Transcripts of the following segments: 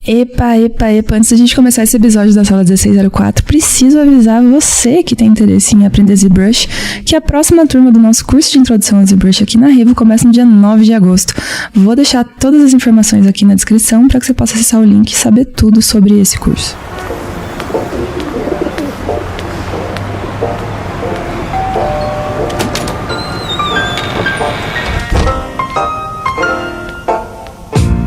Epa, antes da gente começar esse episódio da Sala 1604, preciso avisar você que tem interesse em aprender ZBrush que a próxima turma do nosso curso de introdução a ZBrush aqui na Revo começa no dia 9 de agosto. Vou deixar todas as informações aqui na descrição para que você possa acessar o link e saber tudo sobre esse curso.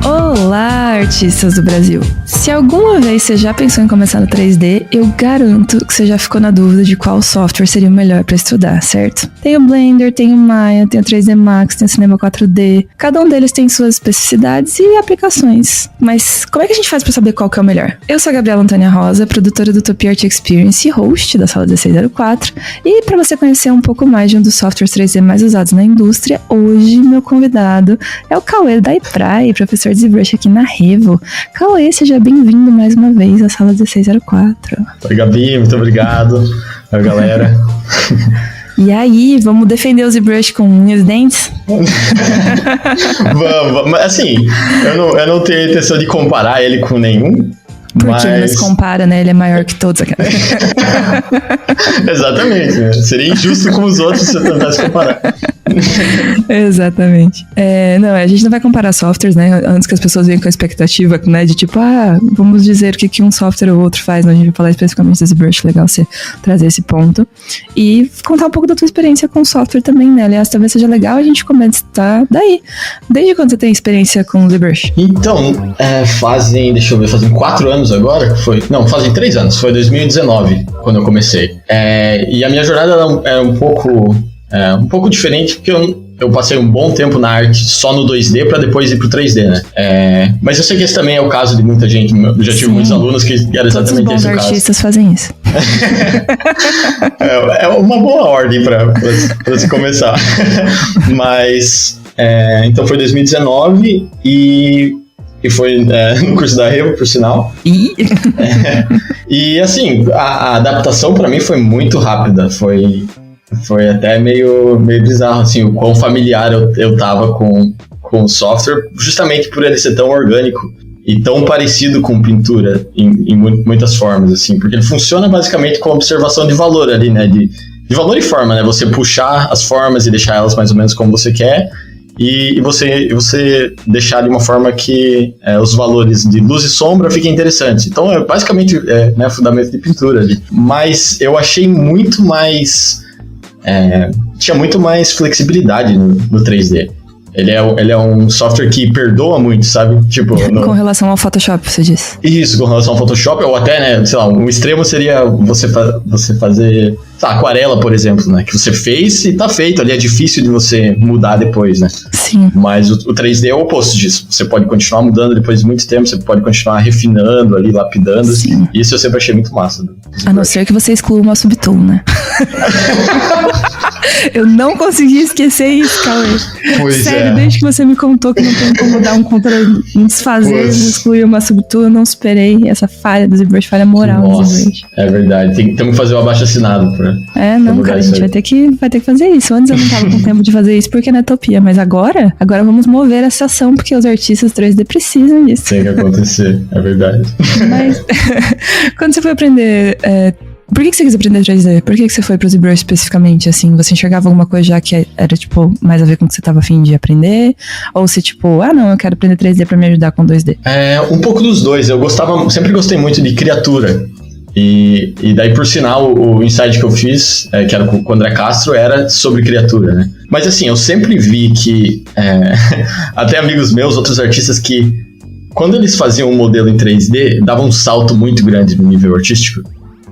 Olá, artistas do Brasil! Se alguma vez você já pensou em começar no 3D, eu garanto que você já ficou na dúvida de qual software seria o melhor para estudar, certo? Tem o Blender, tem o Maya, tem o 3D Max, tem o Cinema 4D. Cada um deles tem suas especificidades e aplicações. Mas como é que a gente faz para saber qual que é o melhor? Eu sou a Gabriela Antônia Rosa, produtora do Utopia Art Experience e host da Sala 1604. E para você conhecer um pouco mais de um dos softwares 3D mais usados na indústria, hoje meu convidado é o Cauê Daiprai, professor de ZBrush aqui na Revo. Cauê, seja bem-vindo mais uma vez à Sala 1604. Oi, Gabi, muito obrigado. Oi, galera. E aí, vamos defender o ZBrush com unhas e dentes? Vamos, assim, eu não tenho intenção de comparar ele com nenhum. Porque não se compara, né? Ele é maior que todos. Exatamente, né? Seria injusto com os outros se eu tentasse comparar. Exatamente. Não, a gente não vai comparar softwares, né? Antes que as pessoas venham com a expectativa, né? De tipo, vamos dizer o que um software ou outro faz, né? A gente vai falar especificamente do ZBrush, legal você trazer esse ponto. E contar um pouco da tua experiência com o software também, né? Aliás, talvez seja legal a gente começar daí. Desde quando você tem experiência com o ZBrush? Então, fazem 4 anos agora? Fazem 3 anos. Foi 2019 quando eu comecei. E a minha jornada era um pouco diferente, porque eu passei um bom tempo na arte só no 2D pra depois ir pro 3D, né? Mas eu sei que esse também é o caso de muita gente. Eu já tive muitos alunos que era exatamente esse o caso. Todos os bons artistas fazem isso. É uma boa ordem pra se começar. Mas, então foi 2019 e foi no curso da Revo, por sinal. E assim, a adaptação pra mim foi muito rápida. Foi até meio bizarro, assim, o quão familiar eu tava com o software, justamente por ele ser tão orgânico e tão parecido com pintura em muitas formas, assim, porque ele funciona basicamente com observação de valor ali, né, de valor e forma, né, você puxar as formas e deixar elas mais ou menos como você quer, e você deixar de uma forma que os valores de luz e sombra fiquem interessantes. Então, basicamente, fundamento de pintura ali. Mas eu achei muito mais... tinha muito mais flexibilidade no 3D. Ele é um software que perdoa muito, sabe? Tipo, com relação ao Photoshop, você disse? Isso, com relação ao Photoshop, ou até, né, sei lá, um extremo seria você fazer, sei lá, aquarela, por exemplo, né? Que você fez e tá feito ali, é difícil de você mudar depois, né? Sim. Mas o 3D é o oposto disso. Você pode continuar mudando depois de muito tempo, você pode continuar refinando ali, lapidando. Sim. Isso eu sempre achei muito massa. A não ser que você exclua uma subtool, né? Eu não consegui esquecer isso, Cauê. Sério, desde que você me contou que não tem como dar um desfazer, excluir uma subtool, eu não superei essa falha do ZBrush, falha moral do ZBrush. É verdade, temos que fazer o abaixo-assinado pra não, cara, a gente vai ter que fazer isso. Antes eu não tava com tempo de fazer isso porque é na Utopia, mas agora vamos mover essa ação, porque os artistas 3D precisam disso. Tem que acontecer, é verdade. Mas, quando você foi aprender... Por que você quis aprender 3D? Por que você foi pro ZBrush especificamente, assim? Você enxergava alguma coisa já que era, tipo, mais a ver com o que você tava a fim de aprender? Ou se, tipo, não, eu quero aprender 3D pra me ajudar com 2D? Um pouco dos dois. Sempre gostei muito de criatura. E daí, por sinal, o insight que eu fiz, que era com o André Castro, era sobre criatura, né? Mas, assim, eu sempre vi que... até amigos meus, outros artistas que... Quando eles faziam um modelo em 3D, dava um salto muito grande no nível artístico.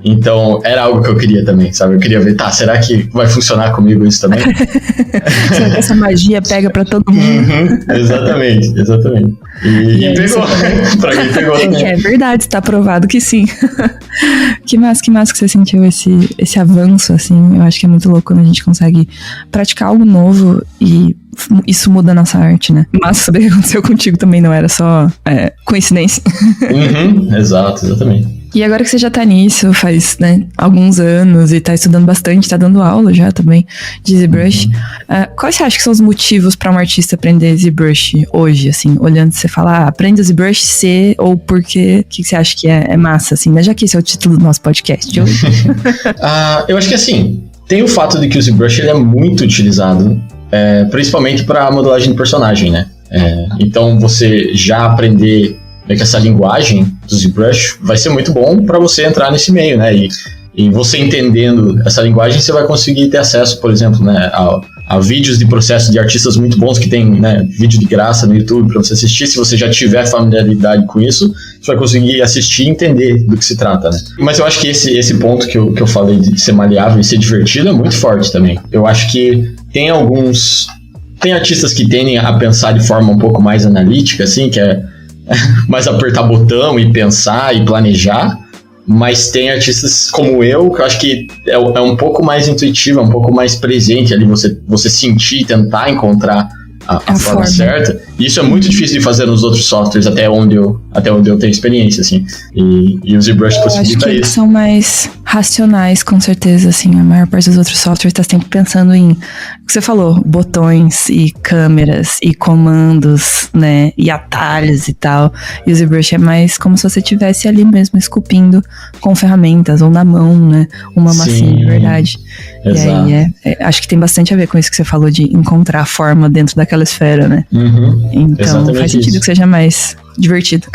Então, era algo que eu queria também, sabe? Eu queria ver, será que vai funcionar comigo isso também? Será que essa magia pega pra todo mundo? Exatamente. E pegou. Pra mim pegou também. É verdade, tá provado que sim. Que massa que você sentiu esse avanço, assim. Eu acho que é muito louco quando a gente consegue praticar algo novo e isso muda a nossa arte, né? Mas saber o que aconteceu contigo também não era só coincidência. Exato, exatamente. E agora que você já tá nisso, faz, né, alguns anos e tá estudando bastante, tá dando aula já também de ZBrush, quais você acha que são os motivos pra um artista aprender ZBrush hoje, assim, olhando você falar, aprenda ZBrush C, ou porque, o que você acha que é massa, assim, né, já que esse é o título do nosso podcast de hoje. Eu acho que assim, tem o fato de que o ZBrush ele é muito utilizado, principalmente para modelagem de personagem, né? Então você já aprender essa linguagem do ZBrush vai ser muito bom para você entrar nesse meio, né? E você entendendo essa linguagem, você vai conseguir ter acesso, por exemplo, né, a vídeos de processo de artistas muito bons que tem, né, vídeo de graça no YouTube para você assistir. Se você já tiver familiaridade com isso, você vai conseguir assistir e entender do que se trata, né? Mas eu acho que esse ponto que eu falei de ser maleável e ser divertido é muito forte também. Eu acho que tem artistas que tendem a pensar de forma um pouco mais analítica, assim, que é mais apertar botão e pensar e planejar. Mas tem artistas como eu, que eu acho que é um pouco mais intuitivo, é um pouco mais presente ali, você sentir e tentar encontrar a forma certa. E isso é muito difícil de fazer nos outros softwares, até onde eu tenho experiência, assim. E o ZBrush possibilita isso. Eles são mais racionais, com certeza, assim. A maior parte dos outros softwares está sempre pensando em, o que você falou, botões e câmeras e comandos, né, e atalhos e tal. E o ZBrush é mais como se você estivesse ali mesmo esculpindo com ferramentas ou na mão, né, uma massinha de verdade. Exato. E aí acho que tem bastante a ver com isso que você falou de encontrar a forma dentro daquela esfera, né? Então exatamente, faz sentido que seja mais divertido.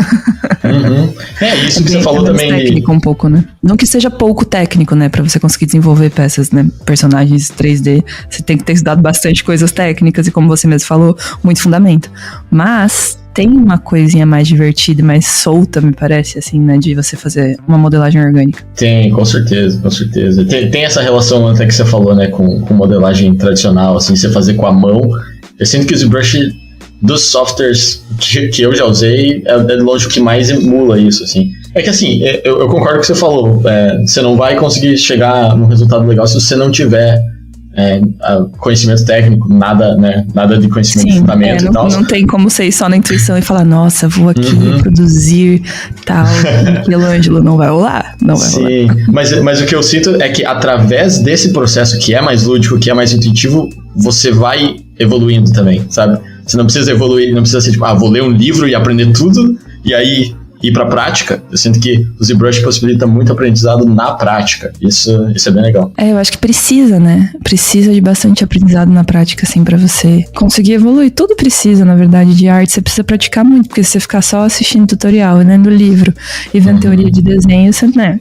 Isso que você falou também. Técnico um pouco, né? Não que seja pouco técnico, né? Pra você conseguir desenvolver peças, né? Personagens 3D, você tem que ter estudado bastante coisas técnicas e, como você mesmo falou, muito fundamento. Mas tem uma coisinha mais divertida, mais solta, me parece, assim, né? De você fazer uma modelagem orgânica. Tem, com certeza, com certeza. Tem essa relação até que você falou, né? Com modelagem tradicional, assim, você fazer com a mão. Eu sinto que o ZBrush, dos softwares que eu já usei, é longe o que mais emula isso, assim. É que, assim, eu concordo com o que você falou. Você não vai conseguir chegar num resultado legal se você não tiver conhecimento técnico, nada de conhecimento de fundamento e tal. Não tem como você ir só na intuição e falar, nossa, vou aqui produzir tal, Michelangelo, não vai rolar. Não vai rolar. Mas o que eu sinto é que através desse processo que é mais lúdico, que é mais intuitivo, você vai evoluindo também, sabe? Você não precisa evoluir, não precisa ser tipo, vou ler um livro e aprender tudo, e aí ir pra prática. Eu sinto que o ZBrush possibilita muito aprendizado na prática. Isso é bem legal. Eu acho que precisa, né? Precisa de bastante aprendizado na prática, assim, pra você conseguir evoluir. Tudo precisa, na verdade, de arte. Você precisa praticar muito, porque se você ficar só assistindo tutorial, né, no livro, e vendo teoria de desenho, você, né?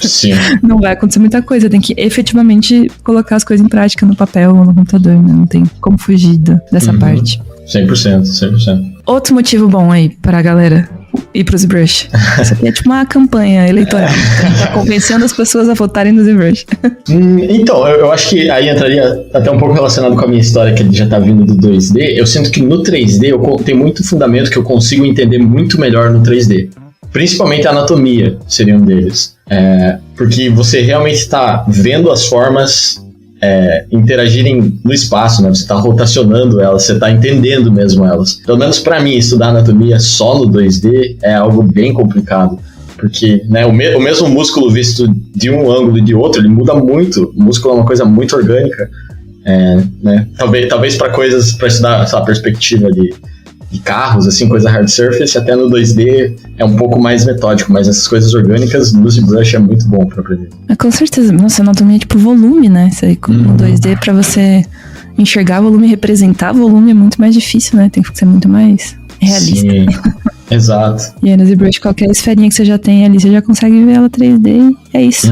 Sim. Não vai acontecer muita coisa, tem que efetivamente colocar as coisas em prática no papel ou no computador, né? Não tem como fugir dessa parte. 100%. Outro motivo bom aí pra galera ir pro ZBrush. Isso aqui é tipo uma campanha eleitoral. Tá convencendo as pessoas a votarem no ZBrush. Então, eu acho que aí entraria até um pouco relacionado com a minha história, que já tá vindo do 2D. Eu sinto que no 3D eu tenho muito fundamento que eu consigo entender muito melhor no 3D. Principalmente a anatomia seria um deles. Porque você realmente está vendo as formas interagirem no espaço, né? Você está rotacionando elas, você está entendendo mesmo elas. Pelo menos para mim, estudar anatomia só no 2D é algo bem complicado. Porque, né, o mesmo músculo visto de um ângulo e de outro, ele muda muito. O músculo é uma coisa muito orgânica. Né? Talvez para coisas, para estudar essa perspectiva de carros, assim, coisa hard surface, até no 2D é um pouco mais metódico, mas essas coisas orgânicas no ZBrush é muito bom pra aprender. Com certeza. Nossa, anatomia é tipo volume, né? Isso aí, com o 2D, pra você enxergar volume e representar volume é muito mais difícil, né? Tem que ser muito mais realista. Sim, exato. E aí no ZBrush, qualquer esferinha que você já tem ali, você já consegue ver ela 3D e é isso.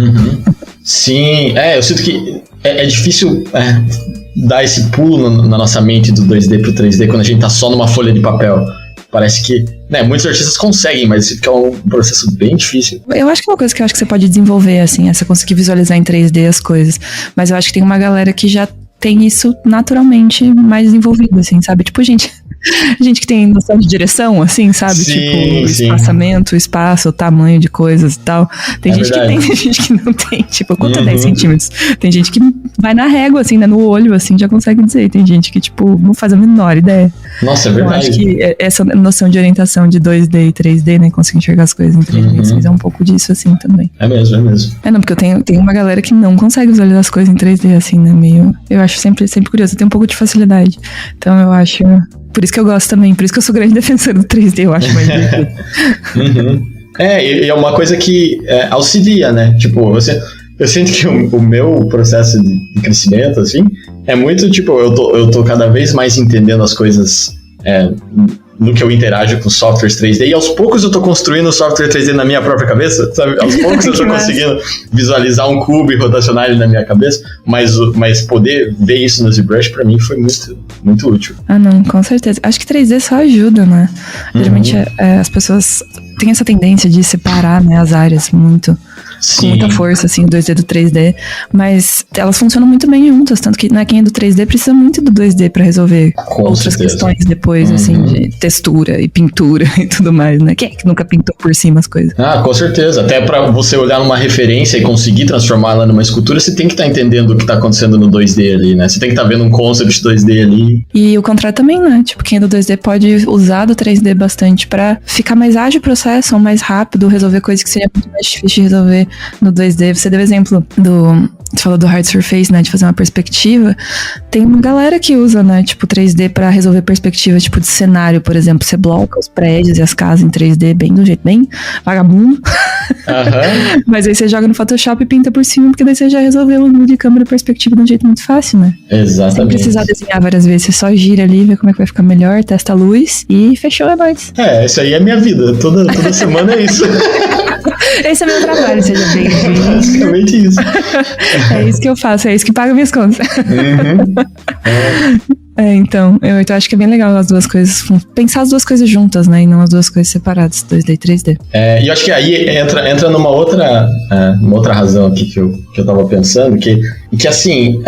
Sim, eu sinto que é difícil dar esse pulo na nossa mente do 2D pro 3D quando a gente tá só numa folha de papel. Parece que, né, muitos artistas conseguem, mas isso é um processo bem difícil. Eu acho que é uma coisa que eu acho que você pode desenvolver, assim, é você conseguir visualizar em 3D as coisas. Mas eu acho que tem uma galera que já tem isso naturalmente mais desenvolvido, assim, sabe? Tipo, gente, Gente que tem noção de direção, assim, sabe? Sim, tipo, espaçamento, espaço, tamanho de coisas e tal. Tem gente que tem, tem gente que não tem. Tipo, quanto é 10 centímetros? Tem gente que vai na régua, assim, né? No olho, assim, já consegue dizer. Tem gente que, tipo, não faz a menor ideia. Nossa, é verdade. Eu acho que essa noção de orientação de 2D e 3D, né? Conseguir enxergar as coisas em 3D, é um pouco disso, assim, também. É mesmo. Não, porque eu tenho uma galera que não consegue visualizar as coisas em 3D, assim, né? Meio... Eu acho sempre curioso. Eu tenho um pouco de facilidade. Então, eu acho... Por isso que eu gosto também. Por isso que eu sou grande defensora do 3D, eu acho mais divertido. E é uma coisa que auxilia, né? Tipo, eu sinto que o meu processo de crescimento, assim, é muito, tipo, eu tô cada vez mais entendendo as coisas no que eu interajo com softwares 3D, e aos poucos eu tô construindo o software 3D na minha própria cabeça, sabe? Aos poucos eu tô conseguindo visualizar um cubo e rotacionar ele na minha cabeça, mas poder ver isso no ZBrush pra mim foi muito, muito útil. Ah, não, com certeza. Acho que 3D só ajuda, né? Geralmente as pessoas têm essa tendência de separar, né, as áreas muito... Sim. Com muita força, assim, o 2D do 3D, mas elas funcionam muito bem juntas, tanto que quem é do 3D precisa muito do 2D pra resolver outras questões depois, assim, de textura e pintura e tudo mais, né? Quem é que nunca pintou por cima as coisas? Ah, com certeza. Até pra você olhar numa referência e conseguir transformá-la numa escultura, você tem que estar entendendo o que tá acontecendo no 2D ali, né? Você tem que estar vendo um concept 2D ali. E o contrário também, né? Tipo, quem é do 2D pode usar do 3D bastante pra ficar mais ágil o processo, ou mais rápido, resolver coisas que seria muito mais difícil de resolver no 2D. Você deu o exemplo você falou do Hard Surface, né, de fazer uma perspectiva. Tem uma galera que usa, né, tipo 3D pra resolver perspectiva, tipo de cenário, por exemplo. Você bloca os prédios e as casas em 3D bem do jeito bem vagabundo. Mas aí você joga no Photoshop e pinta por cima, porque daí você já resolveu o ângulo de câmera e perspectiva de um jeito muito fácil, né? Exatamente. Sem precisar desenhar várias vezes. Você só gira ali, vê como é que vai ficar melhor, testa a luz e fechou, é nóis. Isso aí é minha vida. Toda semana é isso. Esse é meu trabalho, seja bem-vindo. Basicamente isso. É isso que eu faço, é isso que paga minhas contas. Então, eu acho que é bem legal as duas coisas, pensar as duas coisas juntas, né, e não as duas coisas separadas, 2D e 3D. E eu acho que aí entra numa outra razão aqui que eu tava pensando, que assim,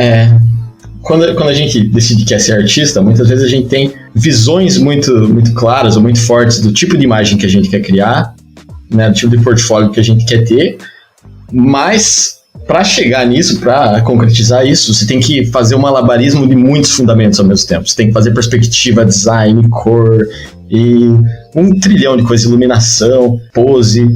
quando a gente decide que quer ser artista, muitas vezes a gente tem visões muito, muito claras ou muito fortes do tipo de imagem que a gente quer criar, né, do tipo de portfólio que a gente quer ter, mas para chegar nisso, para concretizar isso, você tem que fazer um malabarismo de muitos fundamentos ao mesmo tempo. Você tem que fazer perspectiva, design, cor e um trilhão de coisas, iluminação, pose,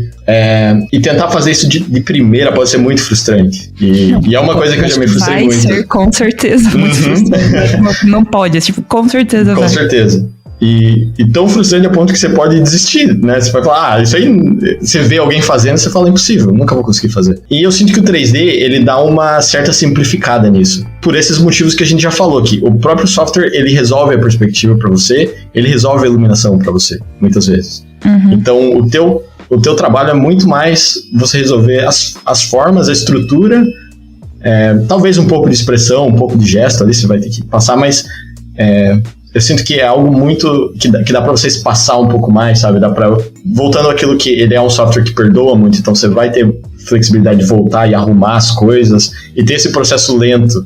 e tentar fazer isso de primeira pode ser muito frustrante. E é uma coisa que eu já me frustrei muito. Vai ser com certeza muito frustrante. Não pode, tipo, com certeza vai. Com certeza. E tão frustrante a ponto que você pode desistir, né? Você vai falar, isso aí, você vê alguém fazendo, você fala, impossível, nunca vou conseguir fazer. E eu sinto que o 3D, ele dá uma certa simplificada nisso. Por esses motivos que a gente já falou aqui. O próprio software, ele resolve a perspectiva pra você, ele resolve a iluminação pra você, muitas vezes. Então, o teu trabalho é muito mais você resolver as formas, a estrutura, talvez um pouco de expressão, um pouco de gesto ali, você vai ter que passar, mas... eu sinto que é algo muito... que dá pra vocês passar um pouco mais, sabe? Voltando àquilo que ele é um software que perdoa muito, então você vai ter flexibilidade de voltar e arrumar as coisas e ter esse processo lento.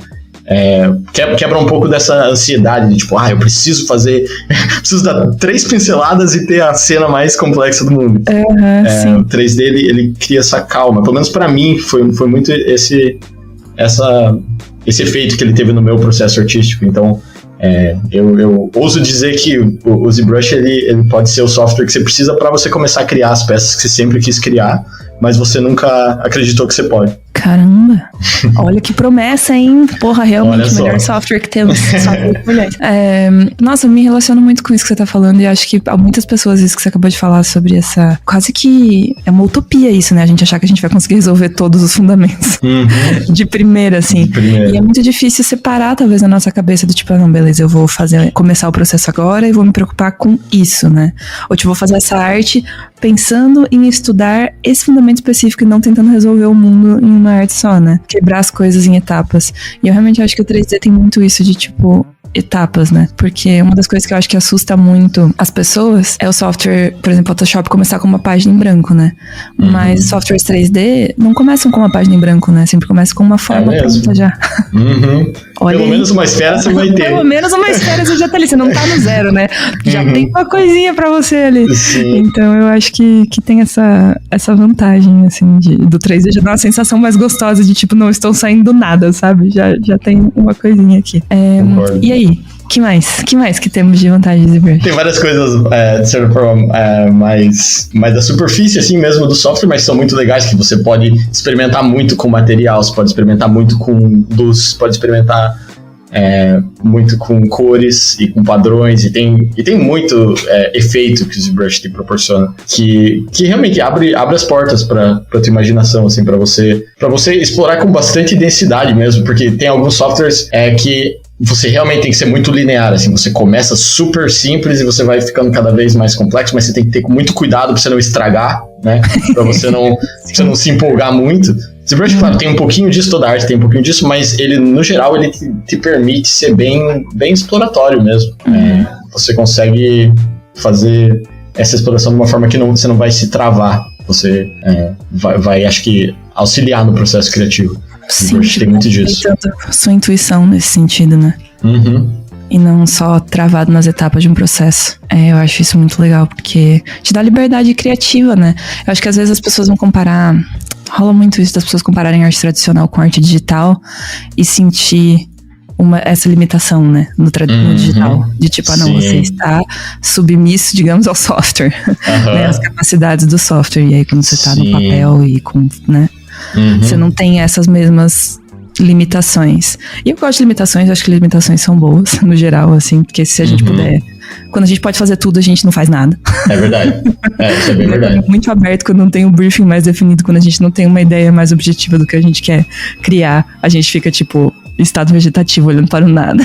Quebra um pouco dessa ansiedade de tipo, eu preciso preciso dar 3 pinceladas e ter a cena mais complexa do mundo. Sim. O 3D, ele cria essa calma. Pelo menos pra mim, foi muito esse efeito que ele teve no meu processo artístico. Então, eu ouso dizer que o ZBrush ele pode ser o software que você precisa para você começar a criar as peças que você sempre quis criar, mas você nunca acreditou que você pode. Caramba, olha que promessa, hein? Porra, realmente o melhor software que temos. Nossa, eu me relaciono muito com isso que você tá falando e acho que há muitas pessoas, isso que você acabou de falar sobre essa... Quase que é uma utopia isso, né? A gente achar que a gente vai conseguir resolver todos os fundamentos de primeira, assim. E é muito difícil separar, talvez, na nossa cabeça do tipo, não, beleza, eu vou começar o processo agora e vou me preocupar com isso, né? Ou tipo, vou fazer essa arte pensando em estudar esse fundamento específico e não tentando resolver o mundo em uma arte só, né? Quebrar as coisas em etapas. E eu realmente acho que o 3D tem muito isso de, tipo, etapas, né? Porque uma das coisas que eu acho que assusta muito as pessoas é o software, por exemplo, Photoshop começar com uma página em branco, né? Mas softwares 3D não começam com uma página em branco, né? Sempre começam com uma forma pronta já. Olha pelo aí. menos uma esfera você vai ter. Pelo menos uma esfera você já tá ali, você não tá no zero, né? Já tem uma coisinha pra você ali. Sim. Então eu acho que tem essa vantagem, assim, do 3D já dá uma sensação mais gostosa de tipo, não estou saindo do nada, sabe? Já tem uma coisinha aqui. Concordo. E aí? Que mais que temos de vantagem de ZBrush? Tem várias coisas, de certa forma, mais da superfície, assim mesmo, do software, mas são muito legais, que você pode experimentar muito com material, você pode experimentar muito com luz, pode experimentar muito com cores e com padrões, e tem muito efeito que o ZBrush te proporciona, que realmente abre as portas para tua imaginação, assim, para você explorar com bastante densidade mesmo, porque tem alguns softwares que você realmente tem que ser muito linear, assim, você começa super simples e você vai ficando cada vez mais complexo, mas você tem que ter muito cuidado pra você não estragar, né, pra você não se empolgar muito. ZBrush, claro, tem um pouquinho disso, toda arte tem um pouquinho disso, mas ele, no geral, ele te permite ser bem exploratório mesmo. Você consegue fazer essa exploração de uma forma que você não vai se travar, você vai, acho que, auxiliar no processo criativo. Sim, tem muito disso. Tanto sua intuição nesse sentido, né? Uhum. E não só travado nas etapas de um processo. Eu acho isso muito legal, porque te dá liberdade criativa, né? Eu acho que às vezes as pessoas vão comparar... Rola muito isso das pessoas compararem arte tradicional com arte digital e sentir essa limitação, né? No digital. De tipo, não, você está submisso, digamos, ao software. Né? As capacidades do software. E aí quando você está no papel e com... né? Você não tem essas mesmas limitações. E eu gosto de limitações, eu acho que limitações são boas, no geral, assim, porque se a gente puder... Quando a gente pode fazer tudo, a gente não faz nada. É verdade. Isso é bem verdade. É muito aberto quando não tem um briefing mais definido, quando a gente não tem uma ideia mais objetiva do que a gente quer criar. A gente fica, tipo, estado vegetativo, olhando para o nada.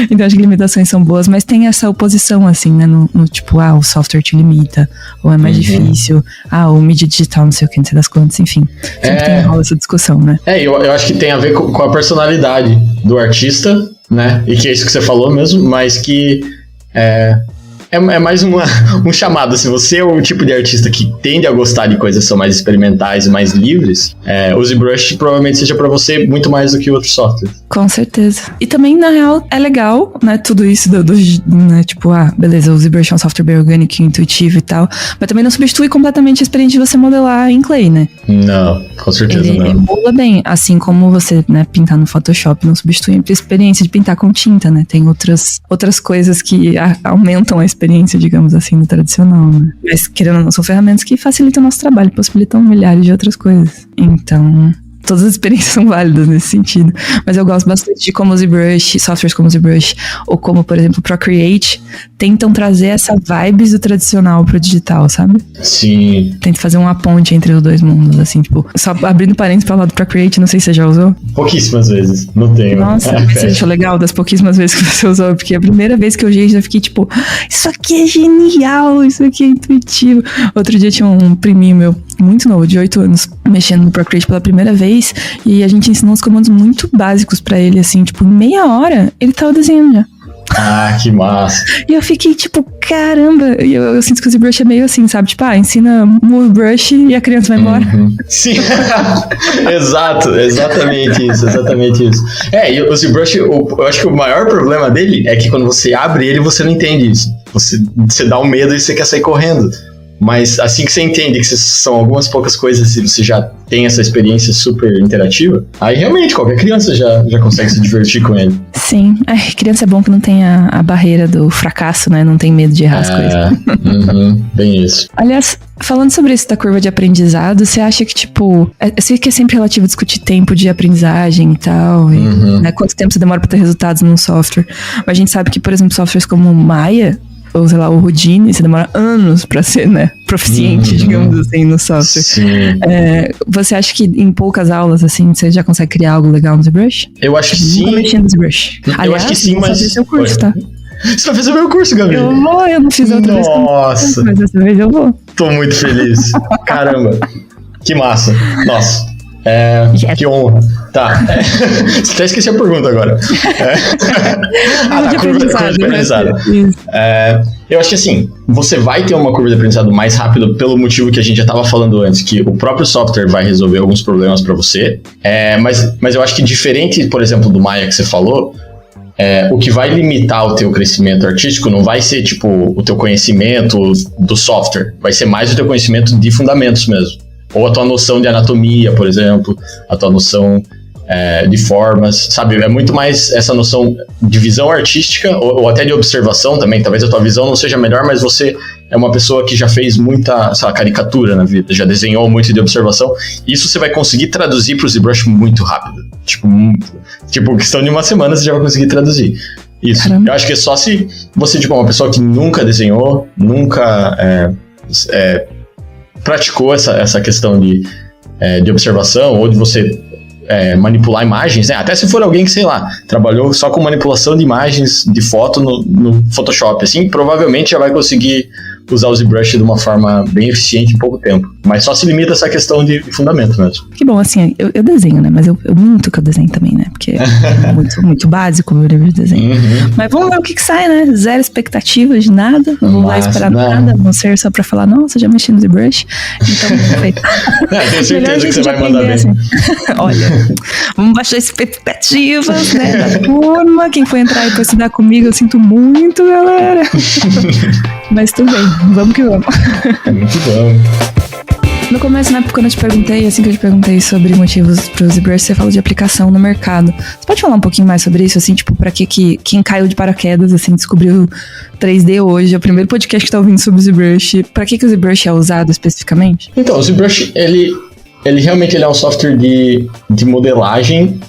Então, acho que limitações são boas, mas tem essa oposição, assim, né? No tipo, o software te limita, ou é mais difícil, o mídia digital, não sei o que, não sei das quantas, enfim. Sempre tem essa discussão, né? Eu acho que tem a ver com a personalidade do artista, né? E que é isso que você falou mesmo, mas que é mais um chamado. Se você é o tipo de artista que tende a gostar de coisas que são mais experimentais e mais livres, o ZBrush provavelmente seja pra você muito mais do que outros softwares. Com certeza. E também, na real, é legal, né, tudo isso né, tipo, beleza, o ZBrush é um software bem orgânico, intuitivo e tal, mas também não substitui completamente a experiência de você modelar em Clay, né? Não, com certeza não. Ele emula bem, assim como você, né, pintar no Photoshop não substitui a experiência de pintar com tinta, né? Tem outras coisas que aumentam a experiência, digamos assim, no tradicional, né? Mas, querendo ou não, são ferramentas que facilitam o nosso trabalho, possibilitam milhares de outras coisas. Então, todas as experiências são válidas nesse sentido. Mas eu gosto bastante de como o ZBrush, softwares como o ZBrush, ou como, por exemplo, o Procreate, tentam trazer essa vibes do tradicional pro digital, sabe? Sim. Tenta fazer uma ponte entre os dois mundos, assim, tipo... Só abrindo parênteses pra falar do Procreate, não sei se você já usou. Pouquíssimas vezes, não tenho. Nossa, você achou legal das pouquíssimas vezes que você usou? Porque a primeira vez que eu usei, já fiquei tipo... Isso aqui é genial, isso aqui é intuitivo. Outro dia tinha um priminho meu, muito novo, de 8 anos, mexendo no Procreate pela primeira vez, e a gente ensinou uns comandos muito básicos pra ele, assim, tipo, em meia hora, ele tava desenhando já. Que massa. E eu fiquei tipo, caramba, e eu sinto que o ZBrush é meio assim, sabe? Tipo, ensina Move Brush e a criança vai embora. Sim, exatamente isso. E o ZBrush, eu acho que o maior problema dele é que quando você abre ele, você não entende isso. Você dá um medo e você quer sair correndo. Mas assim que você entende que são algumas poucas coisas e você já tem essa experiência super interativa, aí realmente qualquer criança já consegue se divertir com ele. Sim, criança é bom que não tem a barreira do fracasso, né? Não tem medo de errar as coisas. Bem isso. Aliás, falando sobre isso da curva de aprendizado, você acha que, tipo... Eu sei que é sempre relativo discutir tempo de aprendizagem e tal, né, quanto tempo você demora pra ter resultados num software. Mas a gente sabe que, por exemplo, softwares como o Maya... ou sei lá, o Houdini, você demora anos pra ser, né, proficiente, digamos assim, no software. Sim. Você acha que em poucas aulas, assim, você já consegue criar algo legal no ZBrush? Eu acho que sim. Nunca mexi no ZBrush. Eu acho que sim, mas... fazer seu curso, tá? Você vai fazer o meu curso, Gabi? Eu não fiz outra vez. Nossa. Mas dessa vez eu vou. Tô muito feliz. Caramba. Que massa. Nossa. Que honra. Tá. Você até esqueci a pergunta agora. Curva de aprendizado. Eu acho que assim, você vai ter uma curva de aprendizado mais rápido pelo motivo que a gente já estava falando antes, que o próprio software vai resolver alguns problemas para você. Mas eu acho que diferente, por exemplo, do Maya que você falou, o que vai limitar o teu crescimento artístico não vai ser tipo o teu conhecimento do software, vai ser mais o teu conhecimento de fundamentos mesmo. Ou a tua noção de anatomia, por exemplo, a tua noção de formas, sabe? É muito mais essa noção de visão artística ou até de observação também. Talvez a tua visão não seja melhor, mas você é uma pessoa que já fez muita, sei lá, caricatura na vida, já desenhou muito de observação. Isso você vai conseguir traduzir para o ZBrush muito rápido. Tipo, questão de uma semana você já vai conseguir traduzir. Isso. Caramba. Eu acho que é só se você, tipo, uma pessoa que nunca desenhou, nunca praticou essa questão de observação ou de você manipular imagens, né? Até se for alguém que, sei lá, trabalhou só com manipulação de imagens de foto no Photoshop, assim, provavelmente já vai conseguir usar o ZBrush de uma forma bem eficiente em pouco tempo. Mas só se limita a essa questão de fundamento mesmo. Que bom, assim, eu desenho, né? Mas eu minto que eu desenho também, né? Porque é muito, muito básico o meu livro de desenho. Uhum. Mas vamos ver o que sai, né? Zero expectativas de nada. Não vou lá esperar nada. Vão ser só pra falar, nossa, já mexi no ZBrush. Então, perfeito. Tenho certeza que você vai mandar bem. Assim. Olha, vamos baixar expectativas, né? Da turma. Quem for entrar e for estudar comigo, eu sinto muito, galera. Mas tudo bem. Vamos que vamos. Muito bom. No começo, né, quando eu te perguntei, assim que eu te perguntei sobre motivos pro ZBrush, você falou de aplicação no mercado. Você pode falar um pouquinho mais sobre isso, assim, tipo, pra que quem caiu de paraquedas, assim, descobriu 3D hoje, é o primeiro podcast que tá ouvindo sobre o ZBrush, pra que o ZBrush é usado especificamente? Então, o ZBrush, ele realmente é um software de modelagem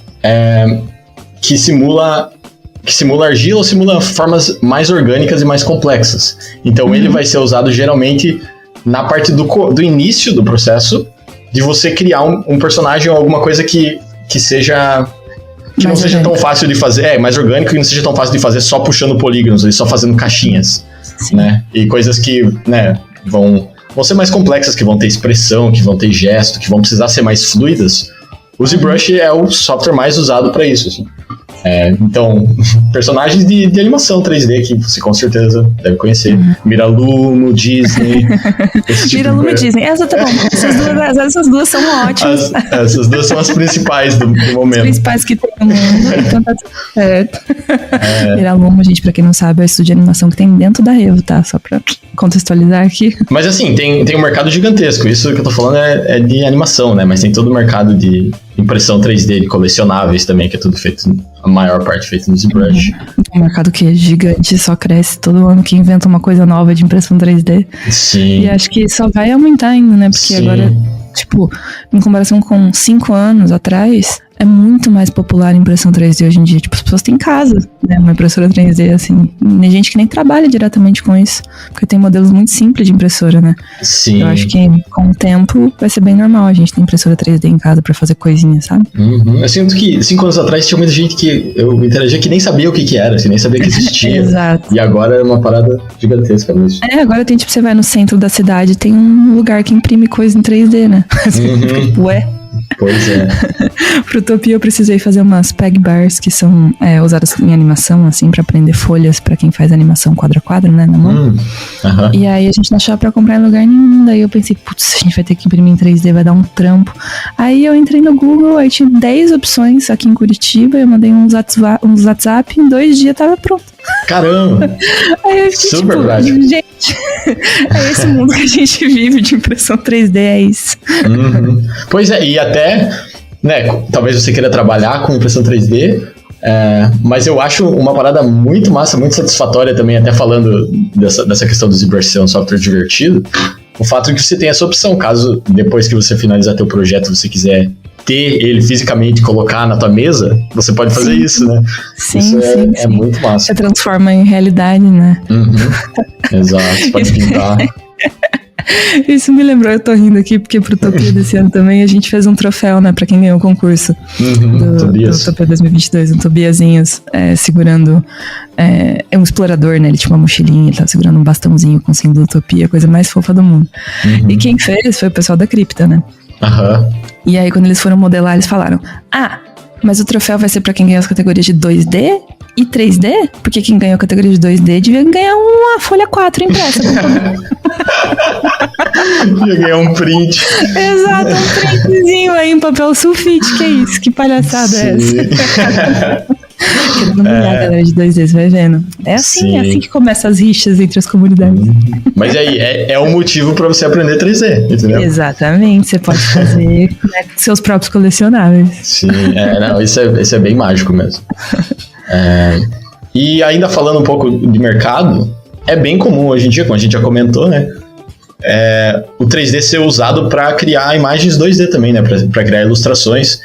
que simula argila ou simula formas mais orgânicas e mais complexas. Então ele vai ser usado geralmente na parte do início do processo de você criar um personagem ou alguma coisa que seja... que não seja tão fácil de fazer, mais orgânico e não seja tão fácil de fazer só puxando polígonos, só fazendo caixinhas. Sim. Né? E coisas que, né, vão ser mais complexas, que vão ter expressão, que vão ter gesto, que vão precisar ser mais fluidas. O ZBrush é o software mais usado para isso, assim. Então, personagens de animação 3D que você com certeza deve conhecer. Miralumo, Disney. Miralumo e Disney. Essa tá bom. Essas duas são ótimas. Essas duas são as principais do momento. As principais que tem no mundo. Então tá tudo certo. Miralumo, gente, pra quem não sabe, é o estúdio de animação que tem dentro da Revo, tá? Só pra contextualizar aqui. Mas assim, tem um mercado gigantesco. Isso que eu tô falando é de animação, né? Mas tem todo o mercado de impressão 3D, de colecionáveis também, que é tudo feito, a maior parte feito no ZBrush. Um mercado que é gigante, só cresce todo ano que inventa uma coisa nova de impressão 3D. Sim. E acho que só vai aumentar ainda, né? Porque agora, tipo, em comparação com 5 anos atrás, é muito mais popular a impressão 3D hoje em dia. Tipo, as pessoas têm em casa, né? Uma impressora 3D, assim. Tem gente que nem trabalha diretamente com isso. Porque tem modelos muito simples de impressora, né? Sim. Eu acho que com o tempo vai ser bem normal a gente ter impressora 3D em casa pra fazer coisinhas, sabe? Eu sinto que 5 anos atrás tinha muita gente que eu interagia que nem sabia o que era, assim, nem sabia que existia. Exato. E agora é uma parada gigantesca mesmo. Agora tem, tipo, você vai no centro da cidade, tem um lugar que imprime coisa em 3D, né? Ué. Pois é. Pro Utopia eu precisei fazer umas peg bars que são usadas em animação, assim, pra prender folhas pra quem faz animação quadro a quadro, né, na mão. E aí a gente não achava pra comprar em lugar nenhum, daí eu pensei, putz, a gente vai ter que imprimir em 3D, vai dar um trampo. Aí eu entrei no Google, aí tinha 10 opções aqui em Curitiba, eu mandei um WhatsApp, em 2 dias tava pronto. Caramba! Aí eu fiquei, super tipo, prático. Gente, é esse mundo que a gente vive de impressão 3D, é isso. Pois é, e até, né, talvez você queira trabalhar com impressão 3D, mas eu acho uma parada muito massa, muito satisfatória também, até falando dessa questão do ZBrush ser um software divertido, o fato de que você tem essa opção, caso depois que você finalizar teu projeto você quiser ter ele fisicamente e colocar na tua mesa, você pode fazer isso, né? Sim, isso sim. É muito massa. Você transforma em realidade, né? Exato, você pode pintar. Isso me lembrou, eu tô rindo aqui, porque pro Utopia desse ano também a gente fez um troféu, né, pra quem ganhou o concurso do Utopia 2022, um Tobiazinhos segurando um explorador, né, ele tinha uma mochilinha, ele tava segurando um bastãozinho com o símbolo do Utopia, a coisa mais fofa do mundo. E quem fez foi o pessoal da Cripta, né? E aí quando eles foram modelar, eles falaram, Mas o troféu vai ser pra quem ganhou as categorias de 2D e 3D? Porque quem ganhou a categoria de 2D devia ganhar uma folha 4 impressa. Devia ganhar um print. Exato, um printzinho aí em papel sulfite. Que isso? Que palhaçada é essa? Querendo humilhar a galera de 2D, você vai vendo. É assim que começam as rixas entre as comunidades. Mas aí, é um motivo pra você aprender 3D, entendeu? Exatamente, você pode fazer seus próprios colecionáveis. Sim, isso é bem mágico mesmo. E ainda falando um pouco de mercado, é bem comum hoje em dia, como a gente já comentou, né? O 3D ser usado para criar imagens 2D também, né? Para criar ilustrações.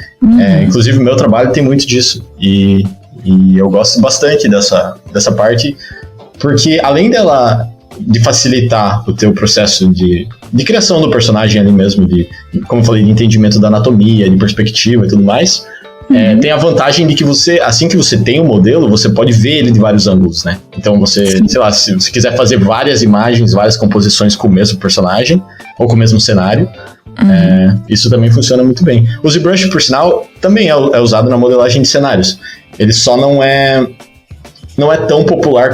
Inclusive, o meu trabalho tem muito disso. E eu gosto bastante dessa parte, porque além de facilitar o teu processo de criação do personagem ali mesmo, como eu falei, de entendimento da anatomia, de perspectiva e tudo mais, tem a vantagem de que assim que você tem um modelo, você pode ver ele de vários ângulos, né? Então sei lá, se você quiser fazer várias imagens, várias composições com o mesmo personagem, ou com o mesmo cenário, isso também funciona muito bem. O ZBrush, por sinal, também é usado na modelagem de cenários. Ele só não é tão popular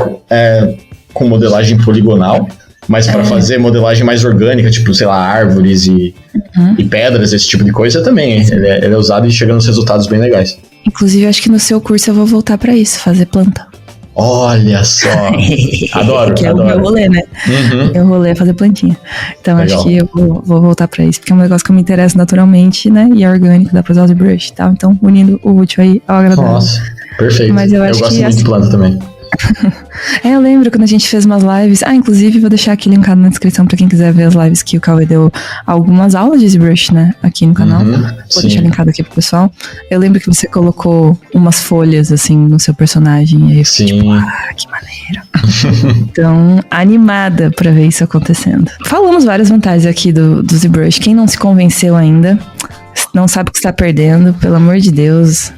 com modelagem poligonal, mas para fazer modelagem mais orgânica, tipo, sei lá, árvores e pedras, esse tipo de coisa também. Ele é usado e chega nos resultados bem legais. Inclusive, acho que no seu curso eu vou voltar pra isso, fazer planta. Olha só! Adoro, que adoro. É o meu rolê, né? Meu rolê é fazer plantinha. Então legal. Acho que eu vou voltar pra isso, porque é um negócio que eu me interesso naturalmente, né? E é orgânico, dá pra usar o ZBrush e tal. Então, unindo o útil aí ao agradável. Nossa, perfeito. Mas eu gosto muito de planta também. Eu lembro quando a gente fez umas lives. Inclusive vou deixar aqui linkado na descrição pra quem quiser ver as lives que o Cauê deu algumas aulas de ZBrush, né? Aqui no canal. Vou deixar linkado aqui pro pessoal. Eu lembro que você colocou umas folhas assim no seu personagem. E aí eu fiquei tipo, que maneiro. Então, animada pra ver isso acontecendo. Falamos várias vantagens aqui do ZBrush. Quem não se convenceu ainda, não sabe o que está perdendo, pelo amor de Deus,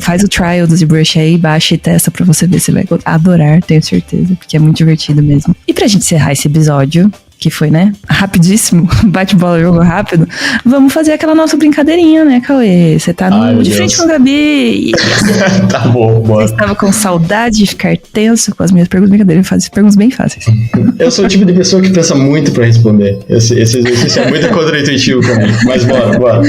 faz o trial do ZBrush aí, baixa e testa pra você ver, você vai adorar, tenho certeza, porque é muito divertido mesmo. E pra gente encerrar esse episódio, que foi, né, rapidíssimo, bate-bola, jogo rápido, vamos fazer aquela nossa brincadeirinha, né, Cauê? Você tá de frente com a Gabi. Tá bom, bora. Você estava com saudade de ficar tenso com as minhas perguntas? Brincadeira, eu faço perguntas bem fáceis. Eu sou o tipo de pessoa que pensa muito pra responder. Esse exercício é muito contra-intuitivo pra mim, mas bora.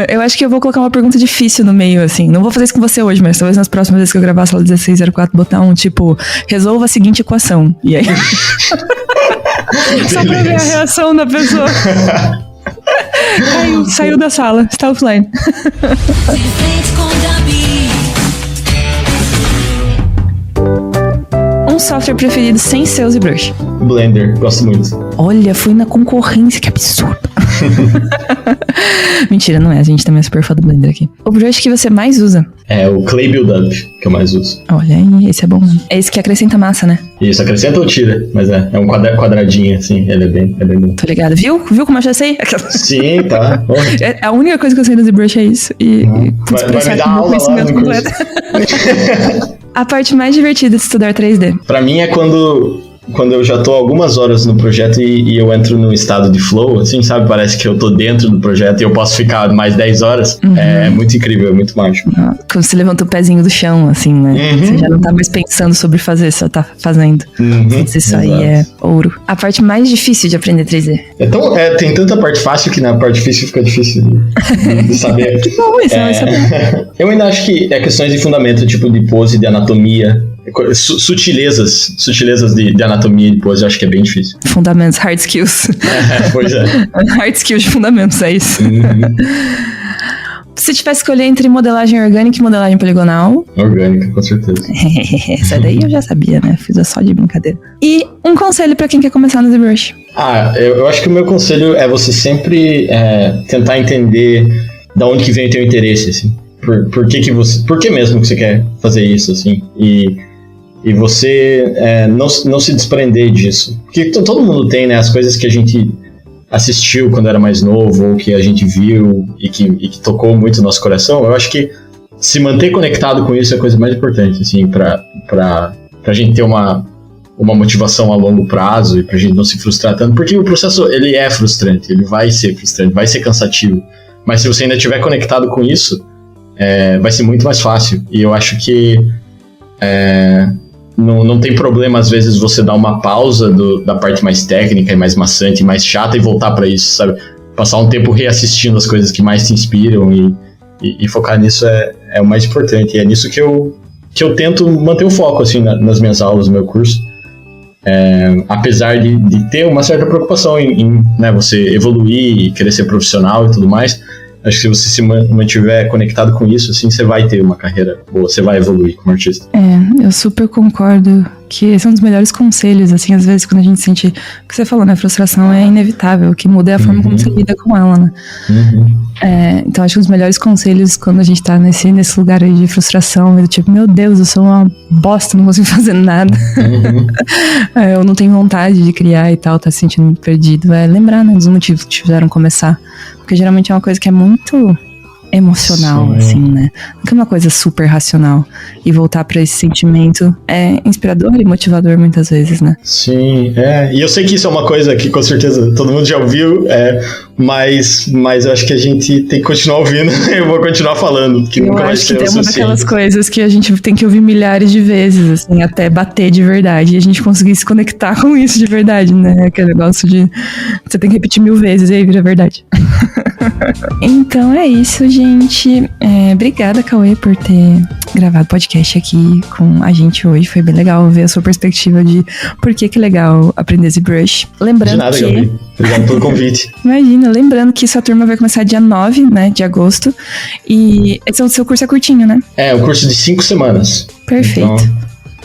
Eu acho que eu vou colocar uma pergunta difícil no meio, assim. Não vou fazer isso com você hoje, mas talvez nas próximas vezes que eu gravar a sala 1604, botar tipo, resolva a seguinte equação. E aí... Só pra ver a reação da pessoa. Saiu da sala, está offline. Um software preferido sem ser o ZBrush? Blender, gosto muito. Olha, fui na concorrência, que absurdo. Mentira, não é. A gente também é super fã do Blender aqui. O brush que você mais usa? É o Clay Build Up que eu mais uso. Olha aí, esse é bom. É esse que acrescenta massa, né? Isso, acrescenta ou tira, mas é um quadradinho, assim, ele é bem bom. Tô ligado, viu como eu já sei? Sim, tá. A única coisa que eu sei do ZBrush é isso. Vai me dar aula lá no curso. A parte mais divertida de estudar 3D? Pra mim é quando eu já tô algumas horas no projeto e eu entro num estado de flow, assim, sabe? Parece que eu tô dentro do projeto e eu posso ficar mais 10 horas. É muito incrível, é muito mágico. Quando você levanta o pezinho do chão, assim, né? Você já não tá mais pensando sobre fazer, só tá fazendo. Isso aí é ouro. A parte mais difícil de aprender 3D? Tem tanta parte fácil que na parte difícil fica difícil de saber. Que bom, isso não é saber. Eu ainda acho que é questões de fundamento, tipo de pose, de anatomia, sutilezas de anatomia e de pose, eu acho que é bem difícil. Fundamentos, hard skills. Pois é. Hard skills de fundamentos, é isso. Se tivesse que escolher entre modelagem orgânica e modelagem poligonal... Orgânica, com certeza. Essa daí eu já sabia, né? Fiz só de brincadeira. E um conselho pra quem quer começar no ZBrush? Eu acho que o meu conselho é você sempre tentar entender da onde que vem o teu interesse, assim. Por que mesmo que você quer fazer isso, assim. E você não se desprender disso. Porque todo mundo tem, né, as coisas que a gente assistiu quando era mais novo, ou que a gente viu e que tocou muito no nosso coração. Eu acho que se manter conectado com isso é a coisa mais importante, assim, pra gente ter uma motivação a longo prazo e pra gente não se frustrar tanto. Porque o processo, ele é frustrante, ele vai ser frustrante, vai ser cansativo. Mas se você ainda estiver conectado com isso, vai ser muito mais fácil. E eu acho que não tem problema, às vezes, você dar uma pausa da parte mais técnica e mais maçante, mais chata e voltar pra isso, sabe? Passar um tempo reassistindo as coisas que mais te inspiram e focar nisso é o mais importante. E é nisso que eu tento manter o foco, assim, nas minhas aulas, no meu curso. Apesar de ter uma certa preocupação em né, você evoluir e querer ser profissional e tudo mais, acho que se você se mantiver conectado com isso, assim, você vai ter uma carreira boa, você vai evoluir como artista. Eu super concordo que esse é um dos melhores conselhos, assim, às vezes quando a gente sente, o que você falou, né, a frustração é inevitável, o que muda é a forma como você lida com ela, né? Então acho que os melhores conselhos quando a gente tá nesse lugar aí de frustração, do tipo, meu Deus, eu sou uma bosta, não consigo fazer nada, eu não tenho vontade de criar e tal, tá se sentindo muito perdido, lembrar, né, dos motivos que te fizeram começar, porque geralmente é uma coisa que é muito emocional, sim, assim, né? Não é uma coisa super racional. E voltar pra esse sentimento é inspirador e motivador muitas vezes, né? Sim, e eu sei que isso é uma coisa que com certeza todo mundo já ouviu, mas eu acho que a gente tem que continuar ouvindo. Eu vou continuar falando, porque nunca vai ser o suficiente. Eu acho que é uma daquelas coisas que a gente tem que ouvir milhares de vezes, assim, até bater de verdade, e a gente conseguir se conectar com isso de verdade, né? Aquele negócio de você tem que repetir 1000 vezes e aí vira verdade. Então é isso, gente. Obrigada, Cauê, por ter gravado podcast aqui com a gente hoje. Foi bem legal ver a sua perspectiva de por que é legal aprender ZBrush. Lembrando de nada, que... Gabi. Obrigado pelo convite. Imagina, lembrando que sua turma vai começar dia 9, né, de agosto. E esse seu curso é curtinho, né? Um curso de 5 semanas. Perfeito. Então,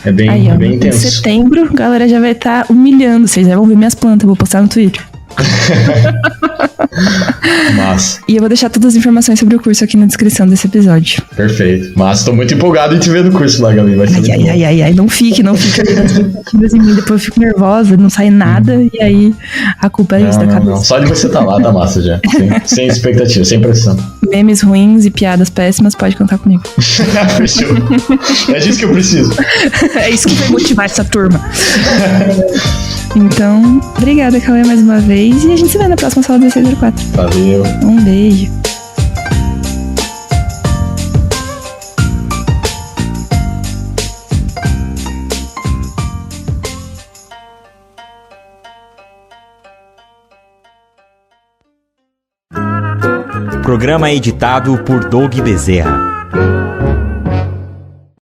é bem intenso. Em setembro, a galera já vai estar humilhando. Vocês já vão ver minhas plantas, eu vou postar no Twitter. Massa. E eu vou deixar todas as informações sobre o curso aqui na descrição desse episódio. Perfeito. Massa, tô muito empolgado em te ver no curso lá, Gabi. Vai ser ai, não fique ali nas expectativas em mim, depois eu fico nervosa, não sai nada, e aí a culpa é isso da cabeça. Não. Só de você estar lá, tá massa já. Sem expectativa, sem pressão. Memes ruins e piadas péssimas, pode contar comigo. Fechou. É disso que eu preciso. É isso que vai motivar essa turma. Então, obrigada, Cauê, mais uma vez. E a gente se vê na próxima sala 1604. Valeu. Um beijo. Programa editado por Doug Bezerra.